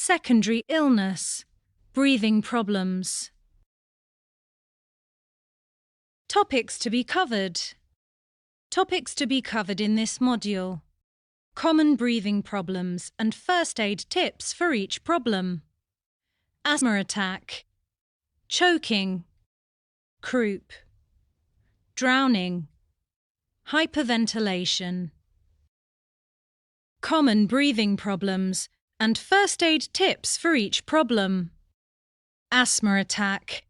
secondary illness, breathing problems. Topics to be covered. Topics to be covered in this module: common breathing problems and first aid tips for each problem. Asthma attack, choking, croup, drowning, hyperventilation. Common breathing problems and first aid tips for each problem. Asthma attack.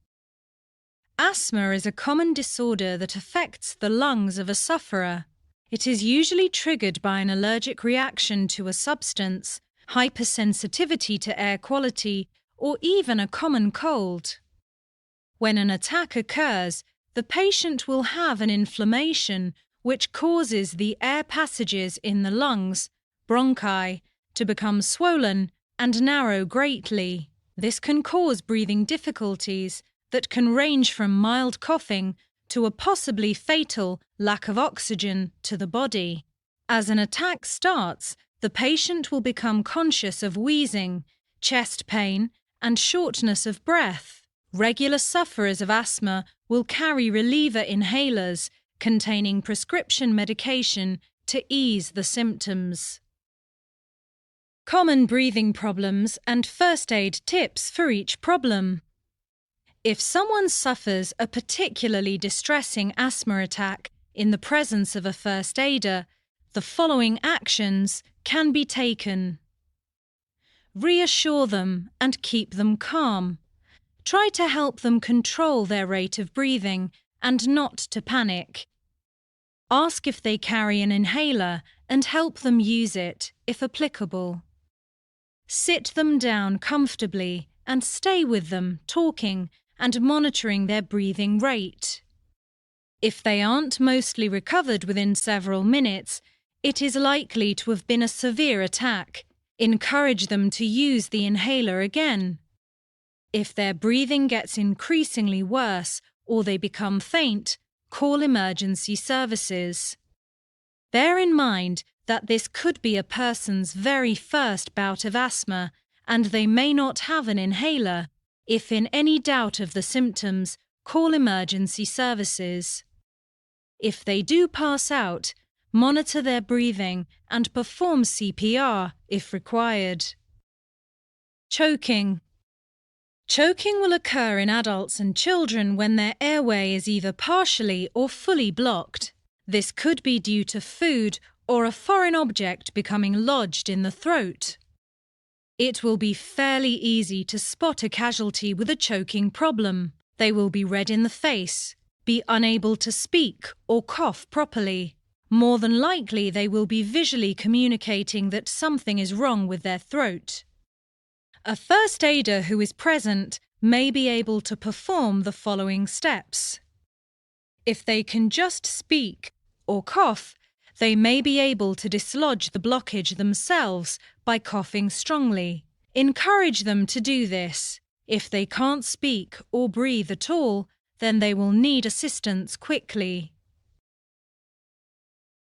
Asthma is a common disorder that affects the lungs of a sufferer. It is usually triggered by an allergic reaction to a substance, hypersensitivity to air quality, or even a common cold. When an attack occurs, the patient will have an inflammation which causes the air passages in the lungs, bronchi, to become swollen and narrow greatly. This can cause breathing difficulties that can range from mild coughing to a possibly fatal lack of oxygen to the body. As an attack starts, the patient will become conscious of wheezing, chest pain, and shortness of breath. Regular sufferers of asthma will carry reliever inhalers containing prescription medication to ease the symptoms. Common breathing problems and first aid tips for each problem. If someone suffers a particularly distressing asthma attack in the presence of a first aider, the following actions can be taken. Reassure them and keep them calm. Try to help them control their rate of breathing and not to panic. Ask if they carry an inhaler and help them use it, if applicable. Sit them down comfortably and stay with them, talking and monitoring their breathing rate. If they aren't mostly recovered within several minutes, it is likely to have been a severe attack. Encourage them to use the inhaler again. If their breathing gets increasingly worse or they become faint, call emergency services. Bear in mind that this could be a person's very first bout of asthma and they may not have an inhaler. If in any doubt of the symptoms, call emergency services. If they do pass out, monitor their breathing and perform CPR if required. Choking. Choking will occur in adults and children when their airway is either partially or fully blocked. This could be due to food or a foreign object becoming lodged in the throat. It will be fairly easy to spot a casualty with a choking problem. They will be red in the face, be unable to speak or cough properly. More than likely, they will be visually communicating that something is wrong with their throat. A first aider who is present may be able to perform the following steps. If they can just speak or cough, they may be able to dislodge the blockage themselves by coughing strongly. Encourage them to do this. If they can't speak or breathe at all, then they will need assistance quickly.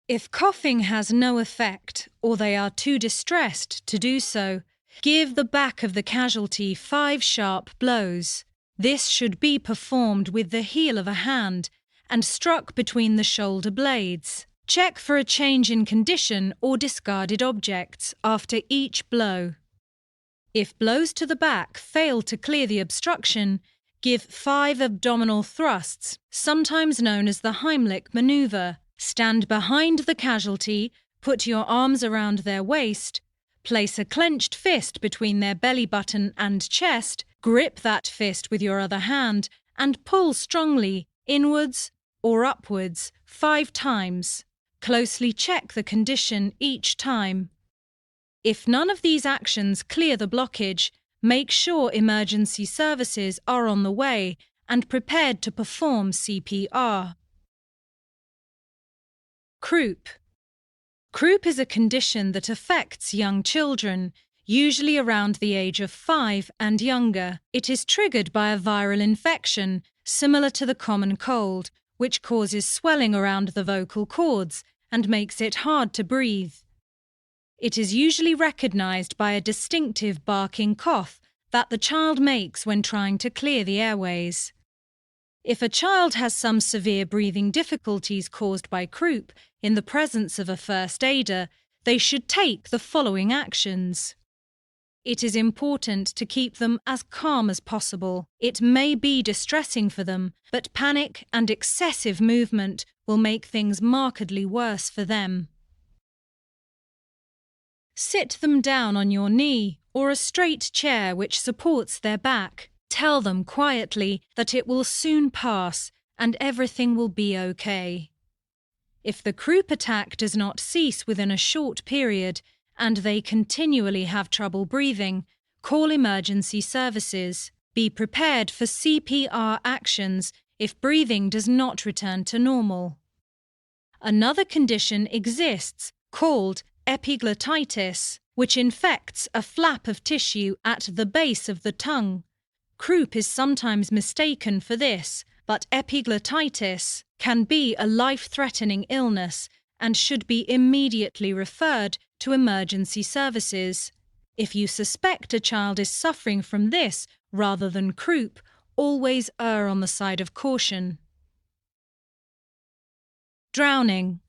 If coughing has no effect or they are too distressed to do so, give the back of the casualty 5 sharp blows. This should be performed with the heel of a hand and struck between the shoulder blades. Check for a change in condition or discarded objects after each blow. If blows to the back fail to clear the obstruction, give 5 abdominal thrusts, sometimes known as the Heimlich maneuver. Stand behind the casualty, put your arms around their waist, place a clenched fist between their belly button and chest, grip that fist with your other hand, and pull strongly, inwards or upwards, 5 times. Closely check the condition each time. If none of these actions clear the blockage, make sure emergency services are on the way and prepared to perform CPR. Croup. Croup is a condition that affects young children, usually around the age of 5 and younger. It is triggered by a viral infection, similar to the common cold, which causes swelling around the vocal cords and makes it hard to breathe. It is usually recognized by a distinctive barking cough that the child makes when trying to clear the airways. If a child has some severe breathing difficulties caused by croup in the presence of a first aider, they should take the following actions. It is important to keep them as calm as possible. It may be distressing for them, but panic and excessive movement will make things markedly worse for them. Sit them down on your knee or a straight chair which supports their back. Tell them quietly that it will soon pass and everything will be okay. If the croup attack does not cease within a short period and they continually have trouble breathing, call emergency services. Be prepared for CPR actions if breathing does not return to normal. Another condition exists called epiglottitis, which infects a flap of tissue at the base of the tongue. Croup is sometimes mistaken for this, but epiglottitis can be a life-threatening illness and should be immediately referred to emergency services. If you suspect a child is suffering from this rather than croup, always err on the side of caution. Drowning.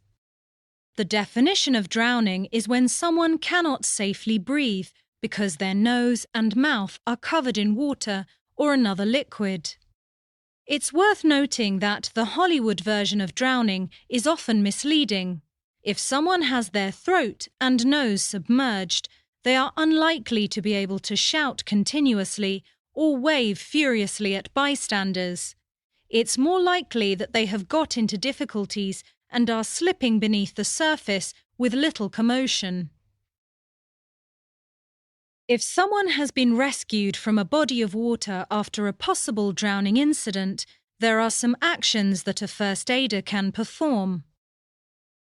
The definition of drowning is when someone cannot safely breathe because their nose and mouth are covered in water or another liquid. It's worth noting that the Hollywood version of drowning is often misleading. If someone has their throat and nose submerged, they are unlikely to be able to shout continuously or wave furiously at bystanders. It's more likely that they have got into difficulties and are slipping beneath the surface with little commotion. If someone has been rescued from a body of water after a possible drowning incident, there are some actions that a first aider can perform.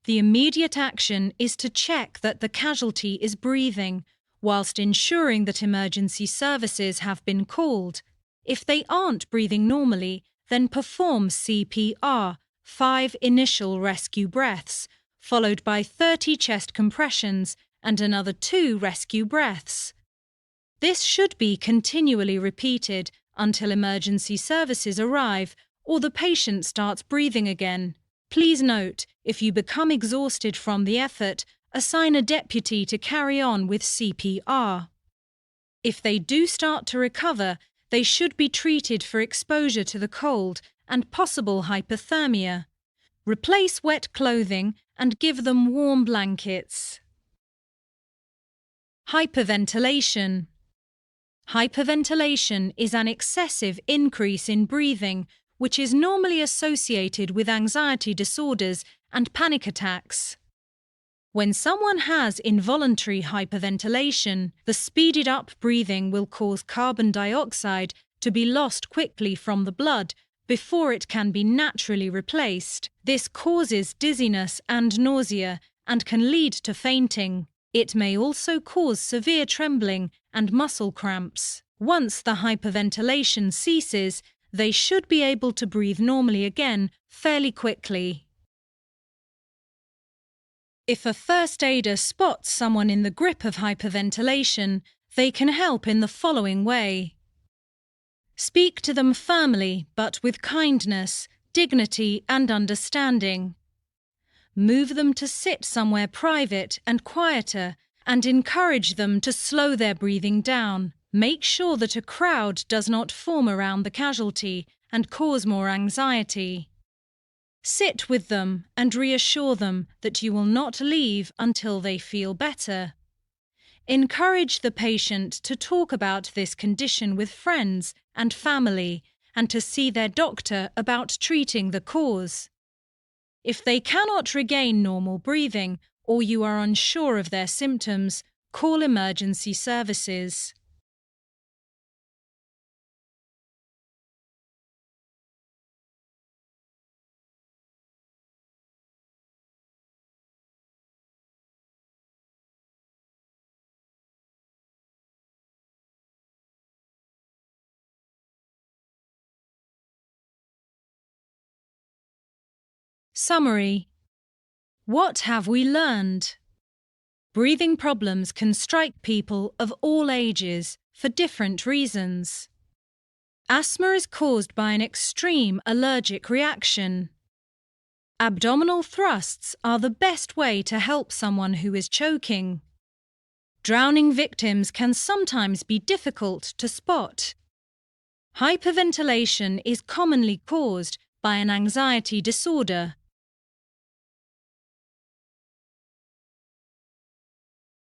The immediate action is to check that the casualty is breathing, whilst ensuring that emergency services have been called. If they aren't breathing normally, then perform CPR, 5 initial rescue breaths, followed by 30 chest compressions and another 2 rescue breaths. This should be continually repeated until emergency services arrive or the patient starts breathing again. Please note, if you become exhausted from the effort, assign a deputy to carry on with CPR. If they do start to recover, they should be treated for exposure to the cold and possible hypothermia. Replace wet clothing and give them warm blankets. Hyperventilation. Hyperventilation is an excessive increase in breathing, which is normally associated with anxiety disorders and panic attacks. When someone has involuntary hyperventilation, the speeded up breathing will cause carbon dioxide to be lost quickly from the blood before it can be naturally replaced. This causes dizziness and nausea and can lead to fainting. It may also cause severe trembling and muscle cramps. Once the hyperventilation ceases, they should be able to breathe normally again fairly quickly. If a first aider spots someone in the grip of hyperventilation, they can help in the following way. Speak to them firmly but with kindness, dignity and understanding. Move them to sit somewhere private and quieter and encourage them to slow their breathing down. Make sure that a crowd does not form around the casualty and cause more anxiety. Sit with them and reassure them that you will not leave until they feel better. Encourage the patient to talk about this condition with friends and family and to see their doctor about treating the cause. If they cannot regain normal breathing or you are unsure of their symptoms, call emergency services. Summary. What have we learned? Breathing problems can strike people of all ages for different reasons. Asthma is caused by an extreme allergic reaction. Abdominal thrusts are the best way to help someone who is choking. Drowning victims can sometimes be difficult to spot. Hyperventilation is commonly caused by an anxiety disorder,